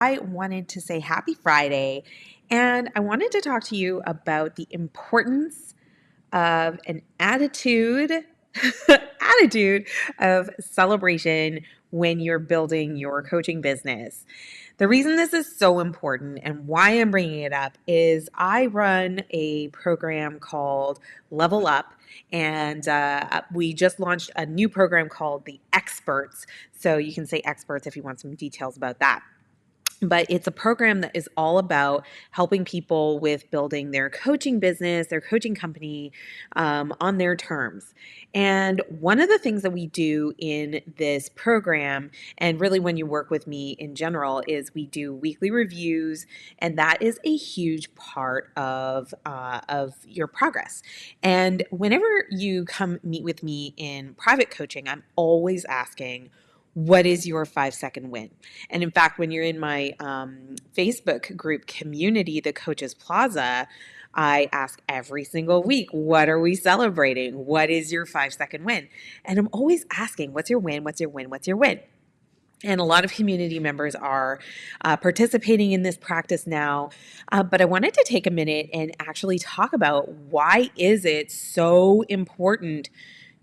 I wanted to say happy Friday, and I wanted to talk to you about the importance of an attitude attitude of celebration when you're building your coaching business. The reason this is so important and why I'm bringing it up is I run a program called Level Up, and we just launched a new program called the Experts. So you can say Experts if you want some details about that. But it's a program that is all about helping people with building their coaching business, their coaching company on their terms. And one of the things that we do in this program, and really when you work with me in general, is we do weekly reviews, and that is a huge part of your progress. And whenever you come meet with me in private coaching, I'm always asking, what is your 5-second win? And in fact, when you're in my Facebook group community, the Coaches Plaza, I ask every single week, what are we celebrating? What is your 5-second win? And I'm always asking, what's your win? What's your win? What's your win? And a lot of community members are participating in this practice now. But I wanted to take a minute and actually talk about why is it so important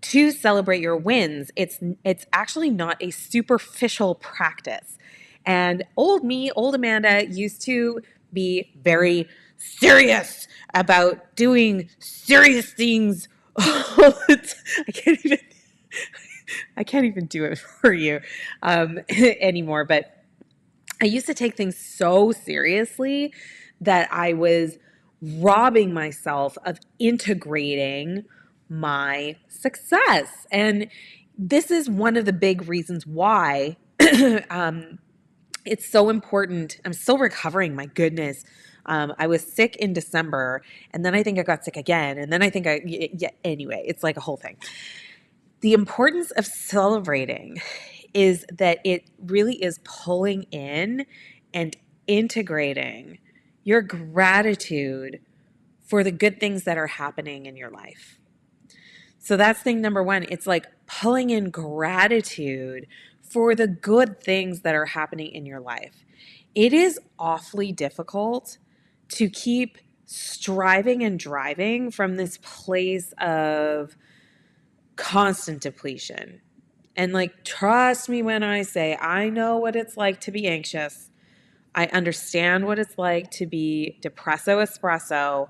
to celebrate your wins. It's actually not a superficial practice. And old Amanda used to be very serious about doing serious things. I can't even do it for you anymore. But I used to take things so seriously that I was robbing myself of integrating my success. And this is one of the big reasons why it's so important. I'm still recovering, my goodness. I was sick in December, and then I think I got sick again. And then anyway, it's like a whole thing. The importance of celebrating is that it really is pulling in and integrating your gratitude for the good things that are happening in your life. So that's thing number one. It's like pulling in gratitude for the good things that are happening in your life. It is awfully difficult to keep striving and driving from this place of constant depletion. And like, trust me when I say, I know what it's like to be anxious. I understand what it's like to be depresso espresso.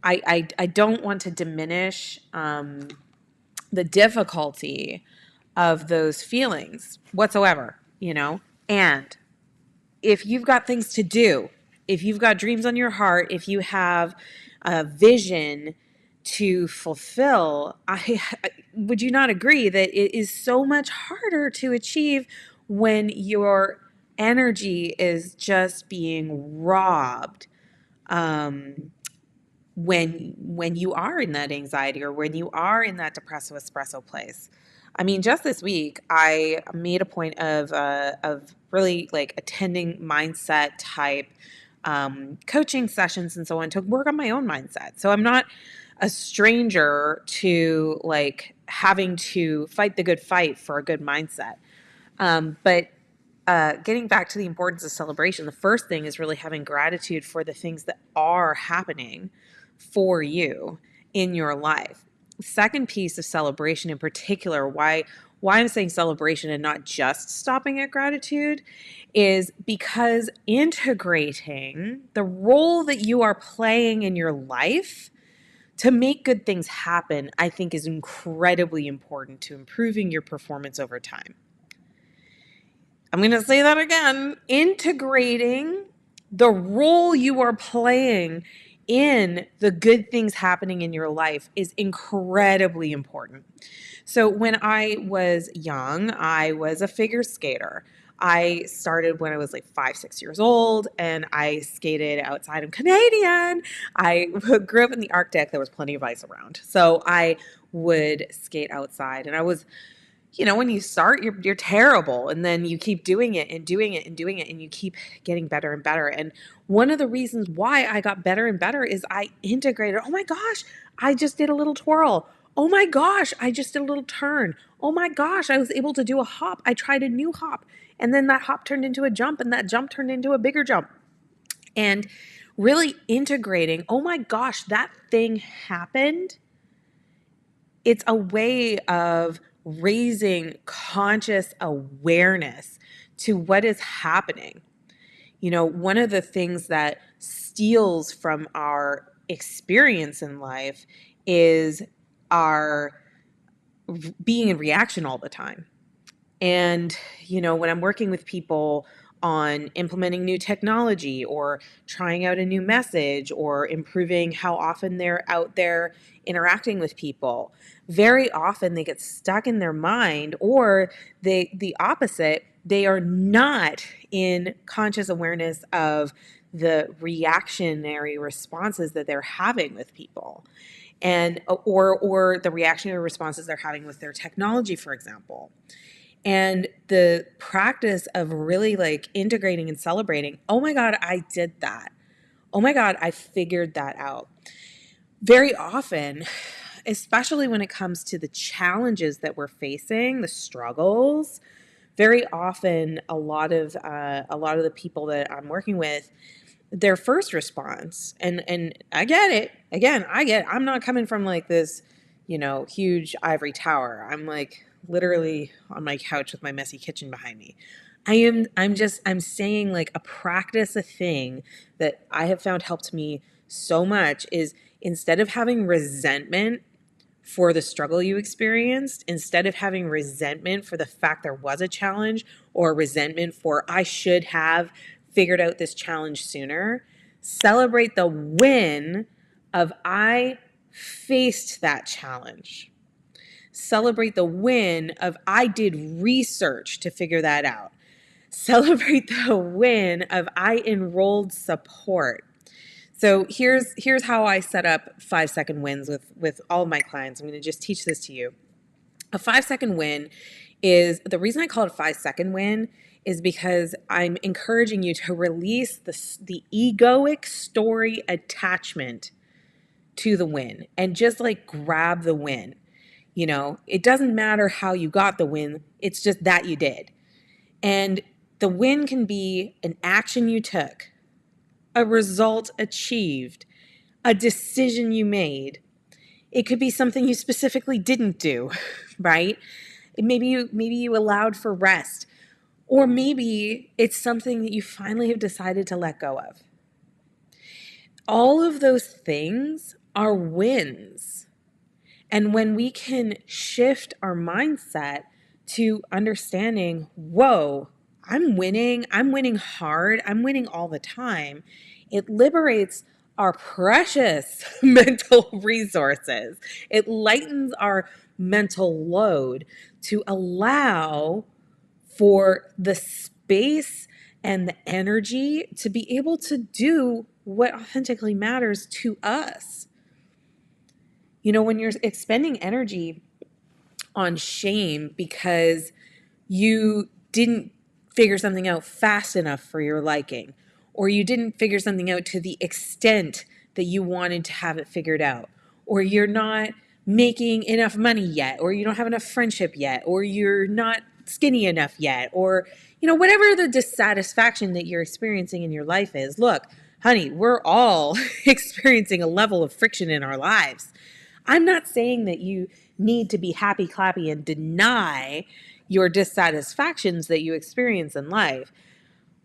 I don't want to diminish the difficulty of those feelings whatsoever, you know? And if you've got things to do, if you've got dreams on your heart, if you have a vision to fulfill, would you not agree that it is so much harder to achieve when your energy is just being robbed when you are in that anxiety or when you are in that depresso espresso place? I mean, just this week, I made a point of really like attending mindset type coaching sessions and so on to work on my own mindset. So I'm not a stranger to like having to fight the good fight for a good mindset. But getting back to the importance of celebration, the first thing is really having gratitude for the things that are happening for you in your life. Second piece of celebration in particular, why I'm saying celebration and not just stopping at gratitude, is because integrating the role that you are playing in your life to make good things happen, I think is incredibly important to improving your performance over time. I'm going to say that again. Integrating the role you are playing in the good things happening in your life is incredibly important. So when I was young, I was a figure skater. I started when I was like 5-6 years old, and I skated outside. I'm Canadian. I grew up in the Arctic. There was plenty of ice around. So I would skate outside, and I was, when you start, you're terrible, and then you keep doing it and doing it and doing it, and you keep getting better and better. And one of the reasons why I got better and better is I integrated. Oh my gosh, I just did a little twirl. Oh my gosh, I just did a little turn. Oh my gosh, I was able to do a hop. I tried a new hop. And then that hop turned into a jump, and that jump turned into a bigger jump. And really integrating, oh my gosh, that thing happened. It's a way of raising conscious awareness to what is happening. You know, one of the things that steals from our experience in life is our being in reaction all the time. And, you know, when I'm working with people on implementing new technology or trying out a new message or improving how often they're out there interacting with people, very often they get stuck in their mind, or the opposite, they are not in conscious awareness of the reactionary responses that they're having with people, and or the reactionary responses they're having with their technology, for example. And the practice of really like integrating and celebrating, oh my God, I did that. Oh my God, I figured that out. Very often, especially when it comes to the challenges that we're facing, the struggles, very often a lot of the people that I'm working with, their first response, and I get it. Again, I get it. I'm not coming from like this, you know, huge ivory tower. I'm like literally on my couch with my messy kitchen behind me. I'm saying like a practice, a thing that I have found helped me so much is, instead of having resentment for the struggle you experienced, instead of having resentment for the fact there was a challenge, or resentment for I should have figured out this challenge sooner, celebrate the win of I faced that challenge. Celebrate the win of I did research to figure that out. Celebrate the win of I enrolled support. So here's how I set up 5-second wins with all of my clients. I'm going to just teach this to you. A 5-second win is, the reason I call it a 5-second win is because I'm encouraging you to release the egoic story attachment to the win and just like grab the win. You know, it doesn't matter how you got the win, it's just that you did. And the win can be an action you took, a result achieved, a decision you made. It could be something you specifically didn't do, right? Maybe you allowed for rest, or maybe it's something that you finally have decided to let go of. All of those things are wins. And when we can shift our mindset to understanding, whoa, I'm winning hard, I'm winning all the time, it liberates our precious mental resources. It lightens our mental load to allow for the space and the energy to be able to do what authentically matters to us. You know, when you're expending energy on shame because you didn't figure something out fast enough for your liking, or you didn't figure something out to the extent that you wanted to have it figured out, or you're not making enough money yet, or you don't have enough friendship yet, or you're not skinny enough yet, or, you know, whatever the dissatisfaction that you're experiencing in your life is. Look, honey, we're all experiencing a level of friction in our lives. I'm not saying that you need to be happy, clappy, and deny your dissatisfactions that you experience in life.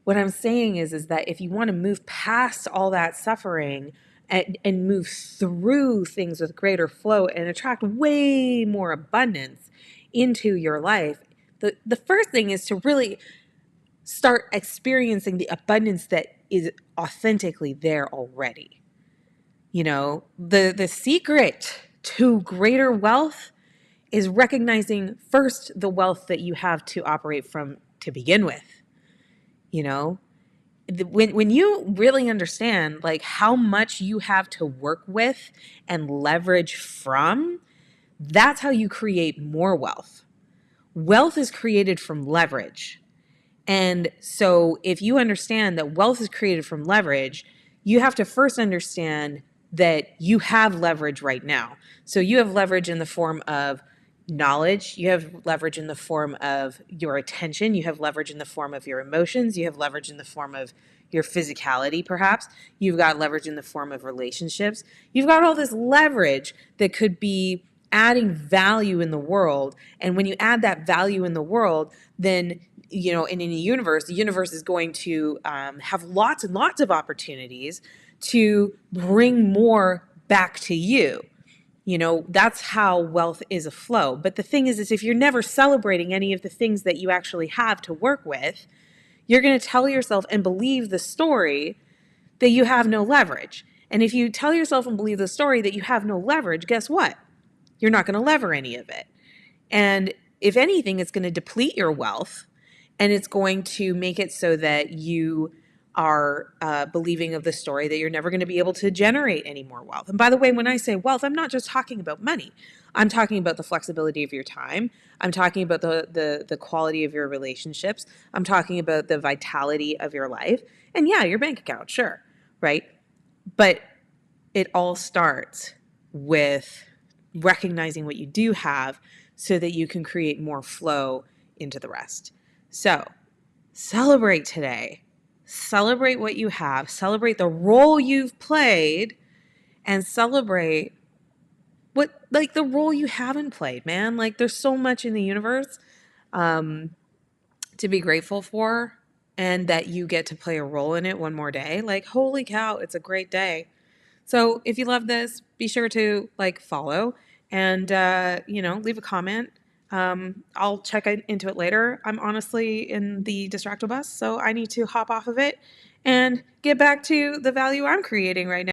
What I'm saying is that if you want to move past all that suffering and move through things with greater flow and attract way more abundance into your life, the first thing is to really start experiencing the abundance that is authentically there already. You know, the secret to greater wealth is recognizing first the wealth that you have to operate from to begin with. You know, when you really understand like how much you have to work with and leverage from, that's how you create more wealth. Wealth is created from leverage. And so if you understand that wealth is created from leverage, you have to first understand that you have leverage right now. So you have leverage in the form of knowledge, you have leverage in the form of your attention, you have leverage in the form of your emotions, you have leverage in the form of your physicality, perhaps. You've got leverage in the form of relationships. You've got all this leverage that could be adding value in the world. And when you add that value in the world, then, and in the universe is going to have lots and lots of opportunities to bring more back to you. That's how wealth is a flow. But the thing is if you're never celebrating any of the things that you actually have to work with, you're going to tell yourself and believe the story that you have no leverage. And if you tell yourself and believe the story that you have no leverage, guess what? You're not going to lever any of it. And if anything, it's going to deplete your wealth, and it's going to make it so that you are believing of the story that you're never going to be able to generate any more wealth. And by the way, when I say wealth, I'm not just talking about money. I'm talking about the flexibility of your time. I'm talking about the quality of your relationships. I'm talking about the vitality of your life. And yeah, your bank account, sure, right? But it all starts with recognizing what you do have so that you can create more flow into the rest. So celebrate today. Celebrate what you have. Celebrate the role you've played, and celebrate the role you haven't played, man. Like, there's so much in the universe to be grateful for, and that you get to play a role in it one more day. Like, holy cow, it's a great day. So if you love this, be sure to follow, and leave a comment. I'll check into it later. I'm honestly in the Distracto bus, so I need to hop off of it and get back to the value I'm creating right now.